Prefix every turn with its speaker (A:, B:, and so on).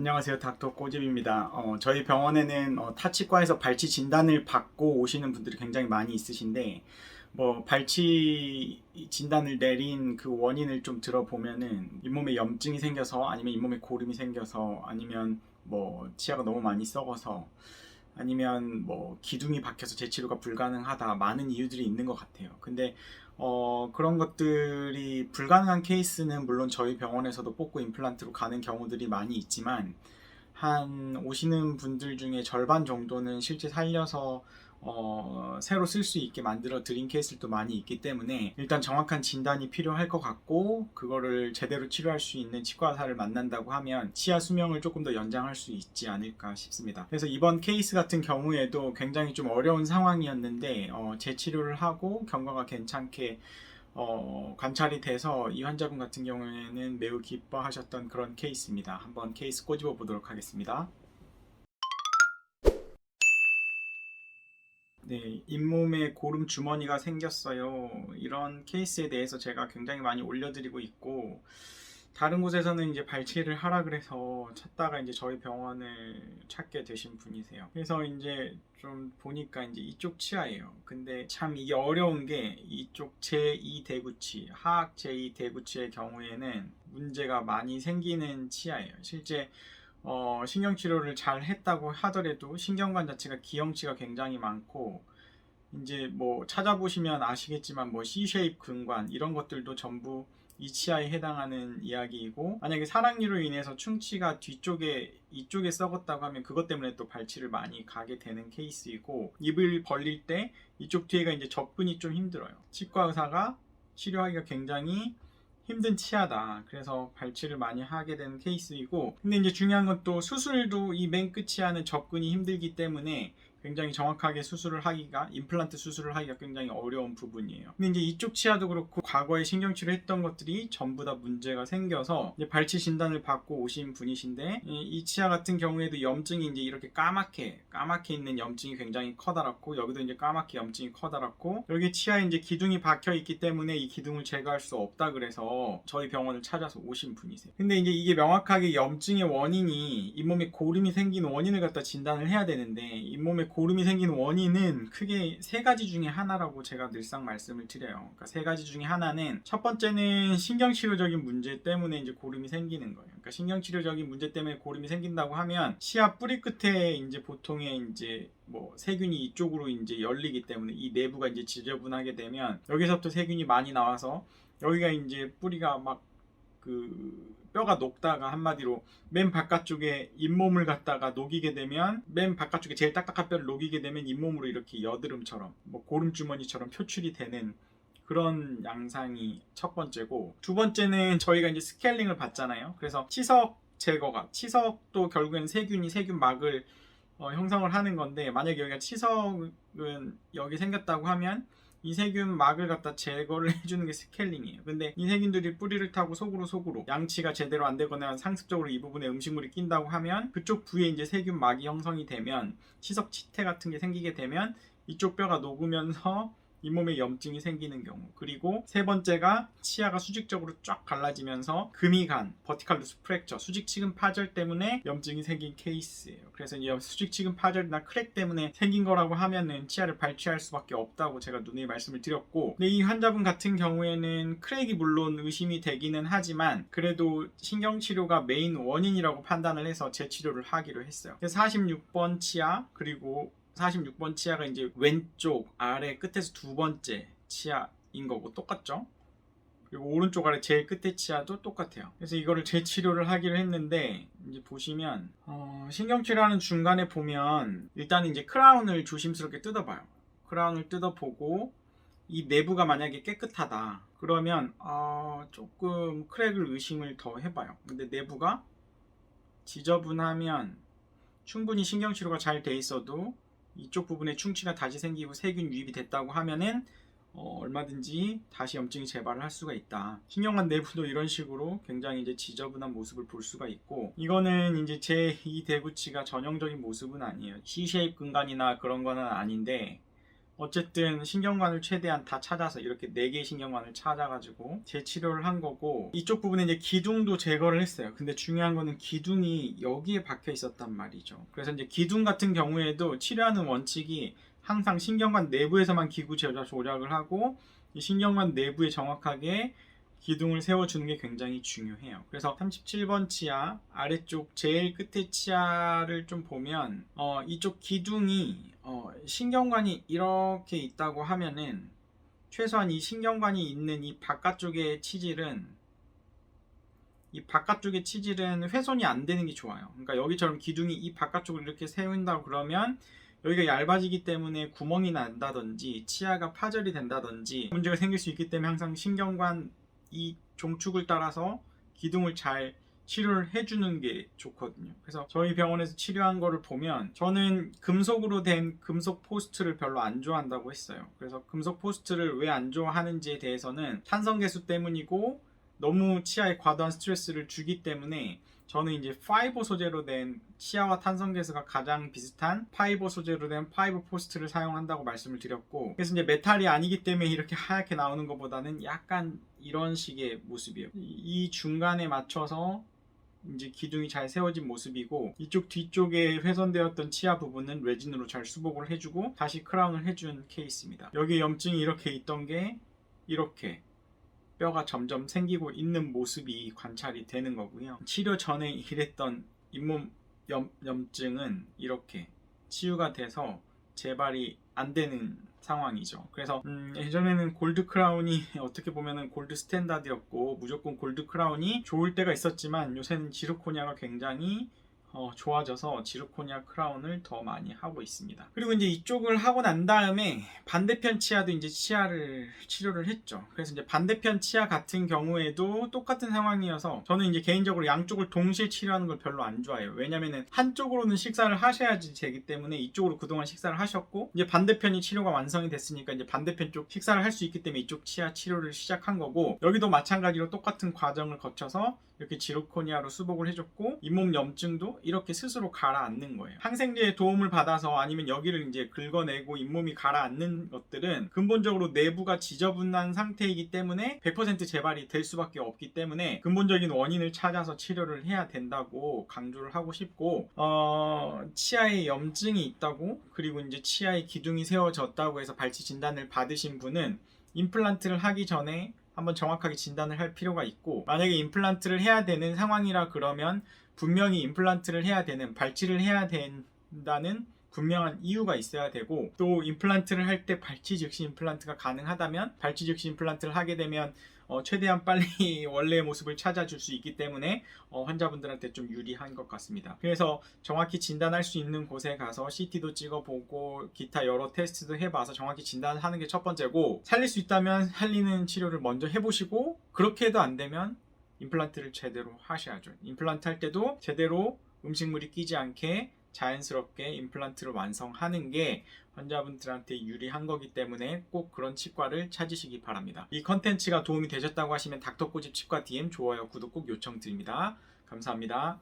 A: 안녕하세요. 닥터 꼬집입니다. 저희 병원에는 타치과에서 발치 진단을 받고 오시는 분들이 굉장히 많이 있으신데, 발치 진단을 내린 그 원인을 좀 들어보면은 잇몸에 염증이 생겨서, 아니면 잇몸에 고름이 생겨서, 아니면 치아가 너무 많이 썩어서, 아니면 기둥이 박혀서 재치료가 불가능하다, 많은 이유들이 있는 것 같아요. 근데 그런 것들이 불가능한 케이스는 물론 저희 병원에서도 뽑고 임플란트로 가는 경우들이 많이 있지만, 한 오시는 분들 중에 절반 정도는 실제 살려서 새로 쓸 수 있게 만들어 드린 케이스도 많이 있기 때문에, 일단 정확한 진단이 필요할 것 같고, 그거를 제대로 치료할 수 있는 치과 의사를 만난다고 하면 치아 수명을 조금 더 연장할 수 있지 않을까 싶습니다. 그래서 이번 케이스 같은 경우에도 굉장히 좀 어려운 상황이었는데, 재치료를 하고 경과가 괜찮게 관찰이 돼서 이 환자분 같은 경우에는 매우 기뻐하셨던 그런 케이스입니다. 한번 케이스 꼬집어 보도록 하겠습니다. 네, 잇몸에 고름 주머니가 생겼어요. 이런 케이스에 대해서 제가 굉장히 많이 올려드리고 있고, 다른 곳에서는 이제 발치를 하라 그래서 찾다가 이제 저희 병원을 찾게 되신 분이세요. 그래서 이제 좀 보니까 이제 이쪽 치아예요. 근데 참 이게 어려운 게, 이쪽 제2 대구치, 하악 제2 대구치의 경우에는 문제가 많이 생기는 치아예요. 실제 신경치료를 잘 했다고 하더라도 신경관 자체가 기형치가 굉장히 많고, 이제 찾아보시면 아시겠지만 C-쉐입 근관 이런 것들도 전부 이 치아에 해당하는 이야기이고, 만약에 사랑니로 인해서 충치가 뒤쪽에 이쪽에 썩었다고 하면 그것 때문에 또 발치를 많이 가게 되는 케이스이고, 입을 벌릴 때 이쪽 뒤에가 이제 접근이 좀 힘들어요. 치과 의사가 치료하기가 굉장히 힘든 치아다. 그래서 발치를 많이 하게 되는 케이스이고, 근데 이제 중요한 건 또 수술도 이 맨 끝 치아는 접근이 힘들기 때문에 굉장히 정확하게 수술을 하기가, 임플란트 수술을 하기가 굉장히 어려운 부분이에요. 근데 이제 이쪽 치아도 그렇고 과거에 신경치료 했던 것들이 전부 다 문제가 생겨서 이제 발치 진단을 받고 오신 분이신데, 이 치아 같은 경우에도 염증이 이제 이렇게 까맣게 있는 염증이 굉장히 커다랗고, 여기도 이제 까맣게 염증이 커다랗고, 여기 치아에 이제 기둥이 박혀 있기 때문에 이 기둥을 제거할 수 없다 그래서 저희 병원을 찾아서 오신 분이세요. 근데 이제 이게 명확하게 염증의 원인이, 잇몸에 고름이 생긴 원인을 갖다 진단을 해야 되는데, 잇몸에 고름이 생긴 원인은 크게 세 가지 중에 하나라고 제가 늘상 말씀을 드려요. 그러니까 세 가지 중에 하나는, 첫 번째는 신경치료적인 문제 때문에 이제 고름이 생기는 거예요. 그러니까 신경치료적인 문제 때문에 고름이 생긴다고 하면, 치아 뿌리 끝에 이제 보통의 이제 세균이 이쪽으로 이제 열리기 때문에 이 내부가 이제 지저분하게 되면 여기서부터 세균이 많이 나와서 여기가 이제 뿌리가 뼈가 녹다가, 한마디로 맨 바깥쪽에 잇몸을 갖다가 녹이게 되면, 맨 바깥쪽에 제일 딱딱한 뼈를 녹이게 되면 잇몸으로 이렇게 여드름처럼 고름주머니처럼 표출이 되는 그런 양상이 첫 번째고, 두 번째는 저희가 이제 스케일링을 받잖아요. 그래서 치석 제거가, 치석도 결국엔 세균막을 형성을 하는 건데, 만약에 여기가 치석은 여기 생겼다고 하면 이 세균막을 갖다 제거를 해주는 게 스케일링이에요. 근데 이 세균들이 뿌리를 타고 속으로 양치가 제대로 안 되거나 상습적으로 이 부분에 음식물이 낀다고 하면, 그쪽 부위에 이제 세균막이 형성이 되면, 치석 치태 같은 게 생기게 되면 이쪽 뼈가 녹으면서 잇몸에 염증이 생기는 경우. 그리고 세 번째가 치아가 수직적으로 쫙 갈라지면서 금이간, 버티컬 루스 프랙처, 수직치근 파절 때문에 염증이 생긴 케이스예요. 그래서 이 수직치근 파절이나 크랙 때문에 생긴 거라고 하면은 치아를 발치할 수밖에 없다고 제가 누누이 말씀을 드렸고, 근데 이 환자분 같은 경우에는 크랙이 물론 의심이 되기는 하지만 그래도 신경치료가 메인 원인이라고 판단을 해서 재치료를 하기로 했어요. 그래서 46번 치아, 그리고 46번 치아가 이제 왼쪽 아래 끝에서 두 번째 치아인 거고 똑같죠? 그리고 오른쪽 아래 제일 끝에 치아도 똑같아요. 그래서 이거를 재치료를 하기로 했는데, 이제 보시면 신경치료하는 중간에 보면 일단 이제 크라운을 조심스럽게 뜯어봐요. 크라운을 뜯어보고 이 내부가 만약에 깨끗하다 그러면 조금 크랙을 의심을 더 해봐요. 근데 내부가 지저분하면, 충분히 신경치료가 잘 돼 있어도 이쪽 부분에 충치가 다시 생기고 세균 유입이 됐다고 하면은 얼마든지 다시 염증이 재발을 할 수가 있다. 신경관 내부도 이런 식으로 굉장히 이제 지저분한 모습을 볼 수가 있고, 이거는 이제 제2 대구치가 전형적인 모습은 아니에요. C-쉐입 근간이나 그런 거는 아닌데, 어쨌든 신경관을 최대한 다 찾아서 이렇게 4개의 신경관을 찾아가지고 재치료를 한 거고, 이쪽 부분에 이제 기둥도 제거를 했어요. 근데 중요한 거는 기둥이 여기에 박혀 있었단 말이죠. 그래서 이제 기둥 같은 경우에도 치료하는 원칙이 항상 신경관 내부에서만 기구 조작을 하고 이 신경관 내부에 정확하게 기둥을 세워주는 게 굉장히 중요해요. 그래서 37번 치아 아래쪽 제일 끝에 치아를 좀 보면 이쪽 기둥이 신경관이 이렇게 있다고 하면은 최소한 이 신경관이 있는 이 바깥쪽의 치질은 훼손이 안 되는 게 좋아요. 그러니까 여기처럼 기둥이 이 바깥쪽을 이렇게 세운다고 그러면 여기가 얇아지기 때문에 구멍이 난다든지 치아가 파절이 된다든지 문제가 생길 수 있기 때문에 항상 신경관 이 종축을 따라서 기둥을 잘 치료를 해주는 게 좋거든요. 그래서 저희 병원에서 치료한 거를 보면 저는 금속으로 된 금속 포스트를 별로 안 좋아한다고 했어요. 그래서 금속 포스트를 왜 안 좋아하는지에 대해서는 탄성계수 때문이고 너무 치아에 과도한 스트레스를 주기 때문에 저는 이제 파이버 소재로 된 치아와 탄성계수가 가장 비슷한 파이버 소재로 된 파이버 포스트를 사용한다고 말씀을 드렸고, 그래서 이제 메탈이 아니기 때문에 이렇게 하얗게 나오는 것보다는 약간 이런 식의 모습이에요. 이 중간에 맞춰서 이제 기둥이 잘 세워진 모습이고, 이쪽 뒤쪽에 훼손되었던 치아 부분은 레진으로 잘 수복을 해주고 다시 크라운을 해준 케이스입니다. 여기 염증이 이렇게 있던 게 이렇게 뼈가 점점 생기고 있는 모습이 관찰이 되는 거고요. 치료 전에 이랬던 잇몸 염증은 이렇게 치유가 돼서 재발이 안 되는 상황이죠. 그래서 예전에는 골드 크라운이 어떻게 보면은 골드 스탠다드였고 무조건 골드 크라운이 좋을 때가 있었지만 요새는 지르코니아가 굉장히 좋아져서 지르코니아 크라운을 더 많이 하고 있습니다. 그리고 이제 이쪽을 하고 난 다음에 반대편 치아도 이제 치료를 했죠. 그래서 이제 반대편 치아 같은 경우에도 똑같은 상황이어서 저는 이제 개인적으로 양쪽을 동시에 치료하는 걸 별로 안 좋아해요. 왜냐면은 한쪽으로는 식사를 하셔야지 되기 때문에 이쪽으로 그동안 식사를 하셨고 이제 반대편이 치료가 완성이 됐으니까 이제 반대편 쪽 식사를 할 수 있기 때문에 이쪽 치아 치료를 시작한 거고, 여기도 마찬가지로 똑같은 과정을 거쳐서 이렇게 지르코니아로 수복을 해줬고 잇몸 염증도 이렇게 스스로 가라앉는 거예요. 항생제의 도움을 받아서 아니면 여기를 이제 긁어내고 잇몸이 가라앉는 것들은 근본적으로 내부가 지저분한 상태이기 때문에 100% 재발이 될 수밖에 없기 때문에 근본적인 원인을 찾아서 치료를 해야 된다고 강조를 하고 싶고, 치아에 염증이 있다고 그리고 이제 치아에 기둥이 세워졌다고 해서 발치 진단을 받으신 분은 임플란트를 하기 전에 한번 정확하게 진단을 할 필요가 있고, 만약에 임플란트를 해야 되는 상황이라 그러면 분명히 임플란트를 해야 되는, 발치를 해야 된다는 분명한 이유가 있어야 되고, 또 임플란트를 할 때 발치 즉시 임플란트가 가능하다면 발치 즉시 임플란트를 하게 되면 최대한 빨리 원래의 모습을 찾아줄 수 있기 때문에 환자분들한테 좀 유리한 것 같습니다. 그래서 정확히 진단할 수 있는 곳에 가서 CT도 찍어보고 기타 여러 테스트도 해봐서 정확히 진단을 하는 게 첫 번째고, 살릴 수 있다면 살리는 치료를 먼저 해보시고, 그렇게 해도 안 되면 임플란트를 제대로 하셔야죠. 임플란트 할 때도 제대로 음식물이 끼지 않게 자연스럽게 임플란트를 완성하는 게 환자분들한테 유리한 거기 때문에 꼭 그런 치과를 찾으시기 바랍니다. 이 컨텐츠가 도움이 되셨다고 하시면 닥터꼬집 치과 DM 좋아요, 구독 꼭 요청드립니다. 감사합니다.